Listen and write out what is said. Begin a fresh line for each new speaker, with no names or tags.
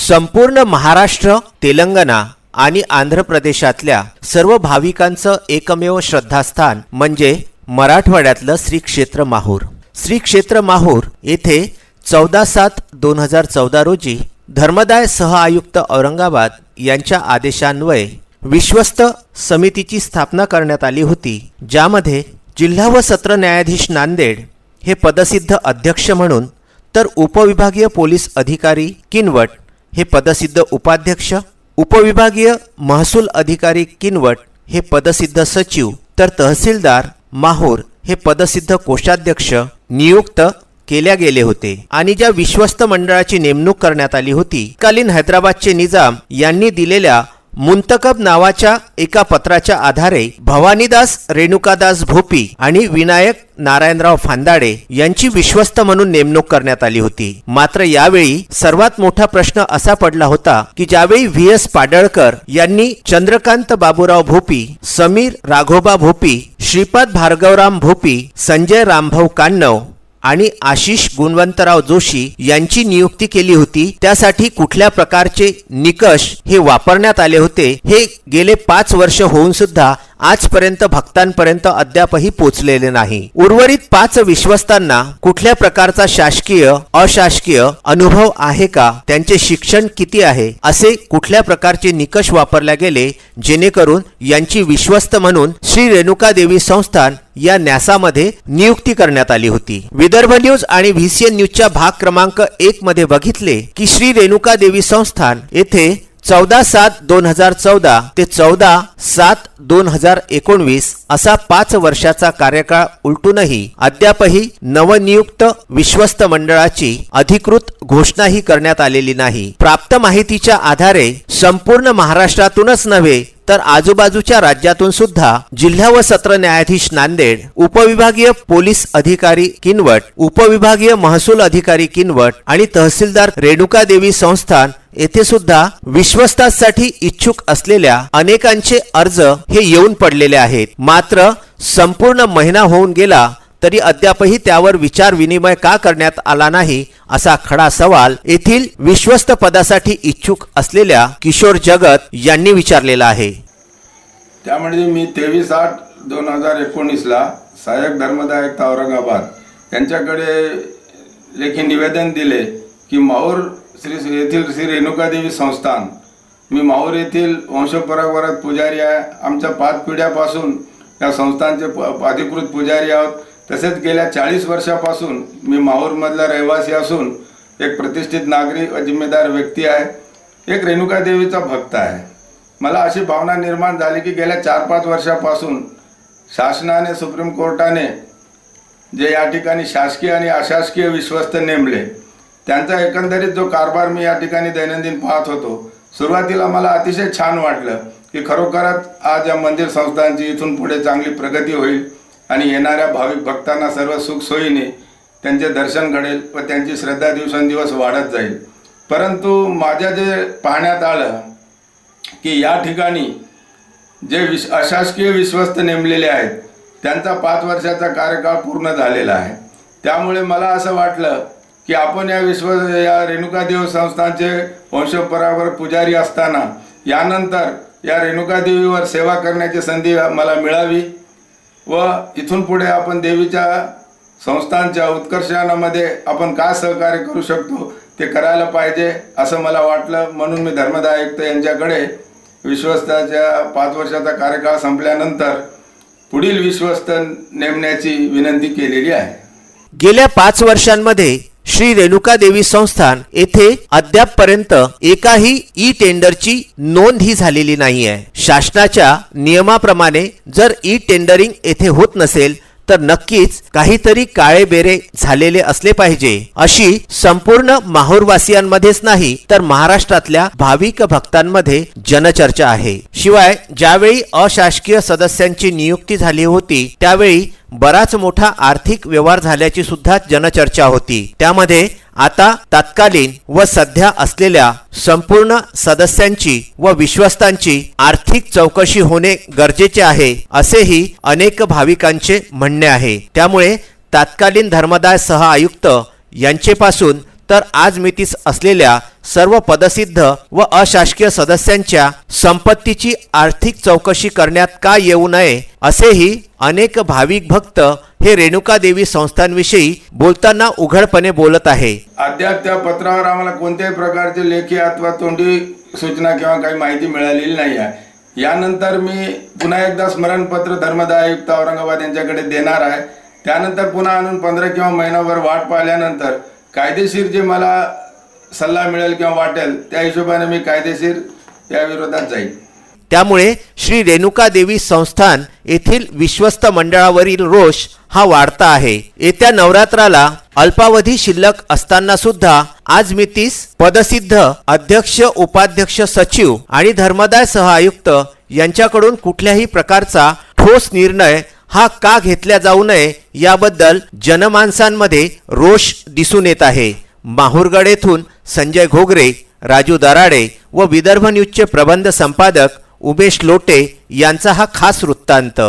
संपूर्ण महाराष्ट्र, तेलंगणा आणि आंध्र प्रदेशातल्या सर्व भाविकांचं एकमेव श्रद्धास्थान म्हणजे मराठवाड्यातलं श्री क्षेत्र माहूर। श्री क्षेत्र माहूर येथे 14/7/2014 रोजी धर्मदाय सहआयुक्त औरंगाबाद यांच्या आदेशान्वये विश्वस्त समितीची स्थापना करण्यात आली होती, ज्यामध्ये जिल्हा व सत्र न्यायाधीश नांदेड हे पदसिद्ध अध्यक्ष म्हणून, तर उपविभागीय पोलीस अधिकारी किनवट हे पदसिद्ध उपाध्यक्ष, उपविभागीय महसूल अधिकारी किनवट हे पदसिद्ध सचिव, तर तहसीलदार माहूर हे पदसिद्ध कोषाध्यक्ष नियुक्त केल्या गेले होते। आणि ज्या विश्वस्त मंडळाची नेमणूक करण्यात आली होती, तत्कालीन हैदराबादचे निजाम यांनी दिलेल्या मुंतकब नावाच्या एका पत्राच्या आधारे भवानीदास रेणुकादास भोपी आणि विनायक नारायणराव फांदाडे यांची विश्वस्त म्हणून नेमणूक करण्यात आली होती। मात्र यावेळी सर्वात मोठा प्रश्न असा पडला होता की ज्यावेळी व्ही.एस. पाडळकर यांनी चंद्रकांत बाबूराव भोपी, समीर राघोबा भोपी, श्रीपाद भार्गवराम भोपी, संजय रामभाऊ कान्नव आणि आशिष गुणवंतराव जोशी यांची नियुक्ती केली होती, त्यासाठी कुठल्या प्रकारचे निकष हे वापरण्यात आले होते हे गेले 5 वर्ष होऊन सुद्धा आजपर्यंत भक्तांपर्यंत अद्यापही पोचलेले नाही। उर्वरित 5 विश्वस्तांना कुठल्या प्रकारचा शासकीय अशासकीय अनुभव आहे का, त्यांचे शिक्षण किती आहे, असे कुठल्या प्रकारचे निकष वापरले गेले जेणेकरून यांची विश्वस्त म्हणून श्री रेणुका देवी संस्थान या न्यासामध्ये नियुक्ती करण्यात आली होती। विदर्भ न्यूज आणि व्हीसीएन न्यूजच्या भाग क्रमांक 1 मध्ये बघितले की श्री रेणुका देवी संस्थान येथे 14/7/2014 ते 14/7/2019 असा 5 वर्षाचा कार्यकाळ उलटूनही अद्यापही नवनियुक्त विश्वस्त मंडळाची अधिकृत घोषणाही करण्यात आलेली नाही। प्राप्त माहितीच्या आधारे संपूर्ण महाराष्ट्रातूनच नव्हे तर आजूबाजूच्या राज्यातून सुद्धा जिल्हा व सत्र न्यायाधीश नांदेड, उपविभागीय पोलीस अधिकारी किनवट, उपविभागीय महसूल अधिकारी किनवट आणि तहसीलदार रेणुका देवी संस्थान येथे सुद्धा विश्वस्तासाठी इच्छुक असलेल्या अनेकांचे अर्ज हे येऊन पडलेले आहेत। मात्र संपूर्ण महिना होऊन गेला तरी अद्यापही त्यावर विचार विनिमय का करण्यात आला नाही, असा खडा सवाल येथील विश्वस्त पदासाठी इच्छुक असलेल्या किशोर जगत यांनी विचारलेला आहे।
त्यामुळे मी 23/8/2019 ला सहाय्यक धर्मदायक औरंगाबाद यांच्याकडे लेखी निवेदन दिले की माहूर येथील श्री रेणुका देवी संस्थान, मी माहूर येथील वंशपरंपरागत पुजारी आहे, आमच्या 5 पिढ्यापासून या संस्थानचे अधिकृत पुजारी आहोत। तसेच गेल्या 40 वर्षापासून मी माहूरमधला रहिवासी असून एक प्रतिष्ठित नागरिक व जिम्मेदार व्यक्ती आहे, एक रेणुका देवीचा भक्त आहे। मला अशी भावना निर्माण झाली की गेल्या 4-5 वर्षापासून शासनाने, सुप्रीम कोर्टाने जे या ठिकाणी शासकीय आणि अशासकीय विश्वस्त नेमले, त्यांचा एकंदरीत जो कारभार मी या ठिकाणी दैनंदिन पाहत होतो, सुरुवातीला मला अतिशय छान वाटलं की खरोखरच आज या मंदिर संस्थांची इथून पुढे चांगली प्रगती होईल आणि येणाऱ्या भाविक भक्तांना सर्व सुखसोयीने त्यांचे दर्शन घडेल व त्यांची श्रद्धा दिवसेंदिवस वाढत जाईल। परंतु माझ्या जे पाहण्यात आलं की या ठिकाणी जे अशासकीय विश्वस्त नेमलेले आहेत त्यांचा 5 वर्षाचा कार्यकाळ पूर्ण झालेला आहे। त्यामुळे मला असं वाटलं की आपण या रेणुका देवी संस्थानचे वंशपरंपरागत पुजारी असताना यानंतर या रेणुका देवीवर सेवा करण्याची संधी मला मिळावी व इथून पुढे आपण देवीच्या संस्थांच्या उत्कर्षामध्ये आपण काय सहकार्य करू शकतो ते करायला पाहिजे असं मला वाटलं। म्हणून मी धर्मदाय आयुक्त यांच्याकडे विश्वस्ताच्या 5 वर्षाचा कार्यकाळ संपल्यानंतर पुढील विश्वस्त नेमण्याची विनंती केलेली आहे।
गेल्या 5 वर्षांमध्ये श्री रेणुका देवी संस्थान येथे अद्यापपर्यंत एकाही ई टेंडरची नोंद ही झालेली नाही आहे। शासनाच्या नियमाप्रमाणे जर ई टेंडरिंग येथे होत नसेल तर नक्कीच काहीतरी काळेबेरे झालेले असले पाहिजे, अशी संपूर्ण माहूरवासियांमध्येच नाही तर महाराष्ट्रातल्या भाविक भक्तांमध्ये जनचर्चा आहे। शिवाय ज्यावेळी अशासकीय सदस्यांची नियुक्ती झाली होती त्यावेळी बराच मोठा आर्थिक व्यवहार झाल्याची सुद्धा जनचर्चा होती। त्यामध्ये आता तत्कालीन व सध्या असलेल्या संपूर्ण सदस्यांची व विश्वस्तांची आर्थिक चौकशी होणे गरजेचे आहे, असेही अनेक भाविकांचे म्हणणे आहे। त्यामुळे तत्कालीन धर्मदाय सहआयुक्त यांचेपासून तर आज मितीस असलेल्या सर्व पदसिद्ध व अशासकीय सदस्यांच्या संपत्तीची आर्थिक चौकशी करण्यात का येऊ नये असेही अनेक भाविक भक्त हे रेणुका देवी संस्थांविषयी बोलताना उघडपणे बोलत आहे.
अद्याप त्या पत्रावर आम्हाला कोणत्याही प्रकारचे लेखी अथवा तोंडी सूचना किंवा काही माहिती मिळालेली नाही आहे. यानंतर मी पुन्हा एकदा स्मरणपत्र धर्मदाय आयुक्त औरंगाबाद यांच्याकडे देणार आहे. त्यानंतर पुन्हा आणून 15 किंवा महिनाभर वाट पाहिल्यानंतर कायदेशीर जे मला सल्ला मिळेल किंवा वाटेल त्या हिशोबाने मी कायदेशीर या विरोधात जाईल.
त्यामुळे श्री रेणुका देवी संस्थान येथील विश्वस्त मंडळावरील रोष हा वाढता आहे. येत्या नवरात्राला अल्पावधी शिल्लक असताना सुद्धा आज मितीस पदसिद्ध अध्यक्ष, उपाध्यक्ष, सचिव आणि धर्मदाय सह आयुक्त यांच्याकडून कुठल्याही प्रकारचा ठोस निर्णय हा का घेतला जाऊ नये याबद्दल जनमानसांमध्ये रोष दिसून येत आहे. माहुरगड येथून संजय घोगरे, राजू दराडे व विदर्भ न्यूजचे प्रबंध संपादक उमेश लोटे यांचा हा खास वृत्तांत.